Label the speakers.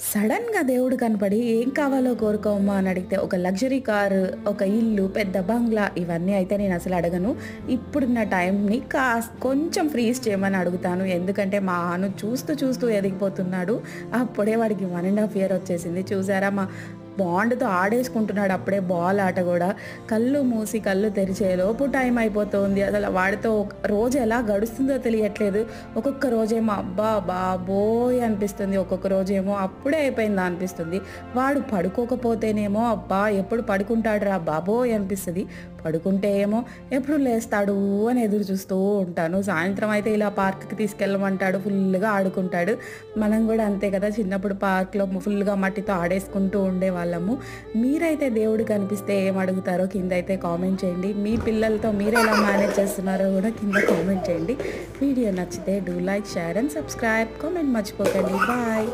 Speaker 1: సడన్‌గా దేవుడు కనపడి "ఏం కావాలో కోరుకోమ్మా" అని అడిగితే ఒక లగ్జరీ కారు, ఒక ఇల్లు, పెద్ద బంగ్లా ఇవన్నీ అయితే నేనసలు అడగను. ఇప్పుడున్న టైంని కొంచెం ఫ్రీజ్ చేయమని అడుగుతాను. ఎందుకంటే మా అను చూస్తూ చూస్తూ ఎదిగిపోతున్నాడు. అప్పుడే వాడికి 1 ½ ఇయర్ వచ్చేసింది. చూసారా మా బాండ్‌తో ఆడేసుకుంటున్నాడు అప్పుడే బాల్ ఆట గూడా. కళ్ళు మూసి కళ్ళు తెరిచేలోపు టైం అయిపోతుంది. అసలు వాడితో రోజు ఎలా గడుస్తుందో తెలియట్లేదు. ఒక్కొక్క రోజేమో అబ్బా బాబోయ్ అనిపిస్తుంది. ఒక్కొక్క రోజేమో అప్పుడే అయిపోయిందా అనిపిస్తుంది. వాడు పడుకోకపోతేనేమో అబ్బా ఎప్పుడు పడుకుంటాడురా బాబోయ్ అనిపిస్తది. పడుకుంటే ఏమో ఎప్పుడు లేస్తాడు అని ఎదురు చూస్తూ ఉంటాను. సాయంత్రం అయితే ఇలా పార్క్‌కి తీసుకెళ్ళమంటాడు. ఫుల్‌గా ఆడుకుంటాడు. మనం గూడా అంతే కదా! చిన్నప్పుడు పార్క్‌లో ఫుల్‌గా మట్టితో ఆడేసుకుంటూ ఉండేవాళ్ళము. మీరైతే దేవుడు కనిపిస్తే ఏం అడుగుతారో కిందైతే కామెంట్ చేయండి. మీ పిల్లలతో మీరెలా మేనేజ్ చేస్తున్నారో గూడా కింద కామెంట్ చేయండి. వీడియో నచ్చితే do like, share and subscribe. Comment మర్చిపోకండి. బాయ్.